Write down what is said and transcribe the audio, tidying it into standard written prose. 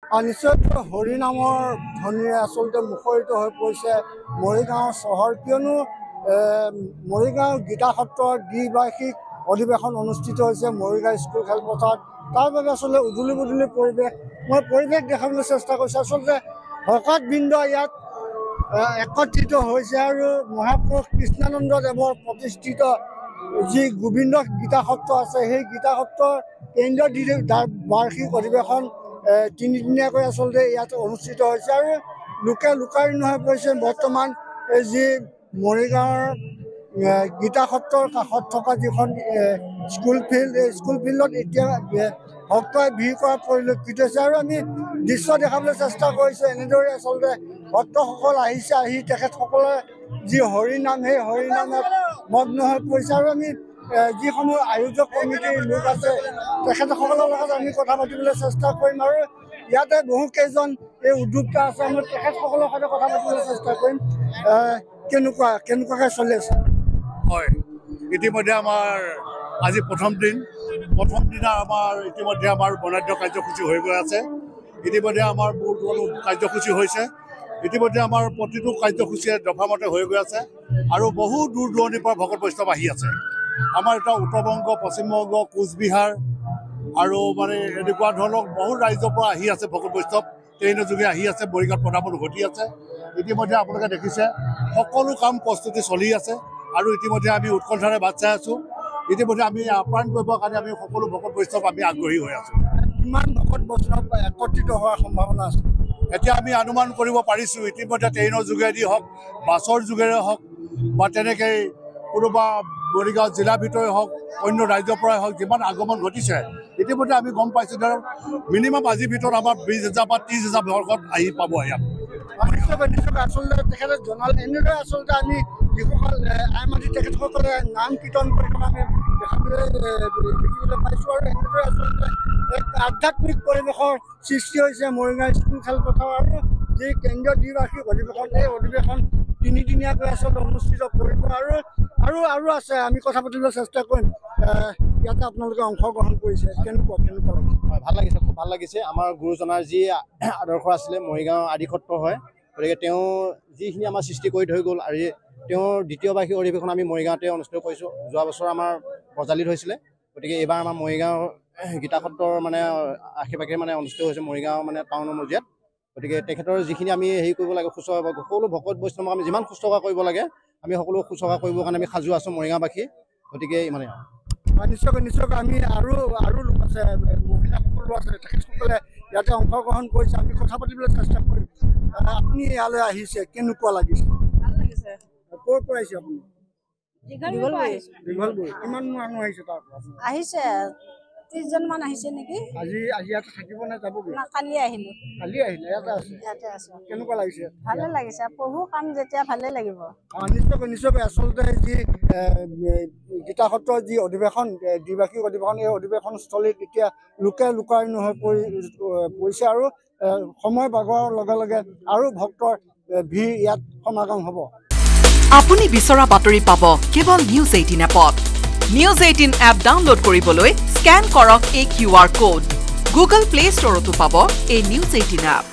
নিশ্চয় হৰিনামৰ ধ্বনিৰে আচলতে মুখৰিত হৈ পৰিছে মৰিগাঁও চহৰ কিয়নো মৰিগাঁও গীতা সত্ৰৰ দ্বিবাৰ্ষিক অধিৱেশন অনুষ্ঠিত হৈছে মৰিগাঁও স্কুল খেলপথাৰত তাৰ বাবে আচলতে উদুলি মুদুলি পৰিৱেশ মই পৰিৱেশ দেখাবলৈ চেষ্টা কৰিছোঁ আচলতে ভকতবৃন্দ ইয়াত একত্ৰিত হৈছে আৰু মহাপুৰুষ কৃষ্ণানন্দদেৱৰ প্ৰতিষ্ঠিত যি গোবিন্দ গীতা সত্ৰ আছে সেই গীতা সত্ৰৰ কেন্দ্ৰীয় বাৰ্ষিক অধিৱেশন তিনিদিনীয়াকৈ আচলতে ইয়াত অনুষ্ঠিত হৈছে আৰু লোকে লোকাৰণ্য হৈ পৰিছে বৰ্তমান যি মৰিগাঁৱৰ গীতা সত্ৰৰ কাষত থকা যিখন স্কুল ফিল্ড এই স্কুল ফিল্ডত এতিয়া ভক্তই ভিৰ কৰা পৰিলক্ষিত হৈছে আৰু আমি দৃশ্য দেখাবলৈ চেষ্টা কৰিছোঁ এনেদৰে আচলতে ভক্তসকল আহিছে আহি তেখেতসকলে যি হৰিনাম সেই হৰিনামত মগ্ন হৈ পৰিছে আৰু আমি যিসমূহ আয়োজক কমিটিৰ লোক আছে তেখেতসকলৰ লগত আমি কথা পাতিবলৈ চেষ্টা কৰিম আৰু ইয়াতে বহুকেইজন এই উদ্যোক্তা আছে আমি তেখেতসকলৰ সৈতে কথা পাতিবলৈ চেষ্টা কৰিম কেনেকুৱাকৈ চলি আছে হয় ইতিমধ্যে আমাৰ আজি প্ৰথম দিনা আমাৰ ইতিমধ্যে আমাৰ বৰ্ণাঢ্য কাৰ্যসূচী হৈ গৈ আছে ইতিমধ্যে আমাৰ বহুতো কাৰ্যসূচী হৈছে ইতিমধ্যে আমাৰ প্ৰতিটো কাৰ্যসূচীয়ে দফামতে হৈ গৈ আছে আৰু বহু দূৰ দূৰণিৰ পৰা ভকত বৈষ্ণৱ আহি আছে আমাৰ এটা উত্তৰবংগ পশ্চিমবংগ কোচবিহাৰ আৰু মানে এনেকুৱা ধৰণৰ বহু ৰাজ্যৰ পৰা আহি আছে ভকত বৈষ্ণৱ ট্ৰেইনৰ যোগে আহি আছে মৰিগাঁৱত পদাপদ ঘটি আছে ইতিমধ্যে আপোনালোকে দেখিছে সকলো কাম প্ৰস্তুতি চলি আছে আৰু ইতিমধ্যে আমি উৎকণ্ঠাৰে বাট চাই আছোঁ ইতিমধ্যে আমি আপ্যায়ন কৰিবৰ কাৰণে আমি সকলো ভকত বৈষ্ণৱ আমি আগ্ৰহী হৈ আছোঁ কিমান ভকত বৈষ্ণৱ একত্ৰিত হোৱাৰ সম্ভাৱনা আছে এতিয়া আমি অনুমান কৰিব পাৰিছোঁ ইতিমধ্যে ট্ৰেইনৰ যোগেদি হওক বাছৰ যোগেৰে হওক বা তেনেকৈ কোনোবা মৰিগাঁও জিলাৰ ভিতৰে হওক অন্য ৰাজ্যৰ পৰাই হওক যিমান আগমন ঘটিছে ইতিমধ্যে আমি গম পাইছোঁ ধৰক মিনিমাম আজিৰ ভিতৰত আমাৰ 20,000 বা 30,000 ভকত আহি পাব ইয়াত নিশ্চয়কৈ আচলতে তেখেতে জনালে এনেদৰে আচলতে আমি যিসকল আইমাতি তেখেতসকলে নাম কীৰ্তন কৰি থকা আমি দেখিবলৈ পাইছোঁ আৰু এনেদৰে আচলতে এক আধ্যাত্মিক পৰিৱেশৰ সৃষ্টি হৈছে মৰিগাঁও স্কুল খেলপথাৰ আৰু যি কেন্দ্ৰীয় দ্বিবাৰ্ষিক অধিৱেশন এই অধিৱেশন তিনিদিনীয়াকৈ আচলতে অনুষ্ঠিত কৰিব আৰু আছে আমি কথা পাতিবলৈ চেষ্টা কৰিম ইয়াতে আপোনালোকে অংশগ্ৰহণ কৰিছে কেনেকুৱা ভাল লাগিছে খুব ভাল লাগিছে আমাৰ গুৰুজনাৰ যি আদৰ্শ আছিলে মৰিগাঁও আদি সত্ৰ হয় গতিকে তেওঁ যিখিনি আমাৰ সৃষ্টি কৰি থৈ গ'ল আৰু তেওঁৰ দ্বিতীয় বাৰ্ষিক অধিৱেশন আমি মৰিগাঁৱতে অনুষ্ঠিত কৰিছোঁ যোৱা বছৰ আমাৰ বজালিত হৈছিলে গতিকে এইবাৰ আমাৰ মৰিগাঁও গীতা সত্ৰৰ মানে আশে পাশে মানে অনুষ্ঠিত হৈছে মৰিগাঁও মানে টাউনৰ মজিয়াত গতিকে তেখেতৰ যিখিনি আমি হেৰি কৰিব লাগে শুশ্ৰূষা সকলো ভকত বৈষ্ণৱক আমি যিমান শুশ্ৰূষা কৰিব লাগে আমি সকলো শুশ্ৰূষা কৰিবৰ কাৰণে আমি সাজু আছোঁ মৰিগাঁওবাসী গতিকে ইমানে নিশ্চয়কৈ আমি আৰু লোক আছে মহিলাসকলো আছে তেখেতসকলে ইয়াতে অংশগ্ৰহণ কৰিছে আমি কথা পাতিবলৈ চেষ্টা কৰিম আপুনি ইয়ালৈ আহিছে কেনেকুৱা লাগিছে ক'ৰ পৰা আহিছে আপুনি দীঘলবৈ কিমান মানুহ আহিছে তাৰ পৰা আহিছে 30 মান আহিছে নেকি আজি ইয়াতে থাকিব নে যাবগৈ কালি আহিলো ইয়াতে আছে কেনেকুৱা লাগিছে ভালে লাগিছে প্ৰভু কাম যেতিয়া ভালে লাগিব নিশ্চয়কৈ আচলতে যি গীতা সত্ৰৰ যি অধিৱেশন দ্বিবাৰ্ষিক অধিৱেশন এই অধিৱেশনস্থলীত এতিয়া লোকে লোকাৰণ্য হৈ পৰিছে আৰু সময় বাগৰাৰ লগে লগে আৰু ভক্তৰ ভিৰ ইয়াত সমাগম হ'ব আপুনি বিচৰা বাতৰি পাব কেৱল নিউজ 18 এপত নিউজ 18 এপ ডাউনলোড কৰিবলৈ স্ক্যান কৰক এই QR কোড গুগল প্লে ষ্টৰতো পাব এই নিউজ 18 এপ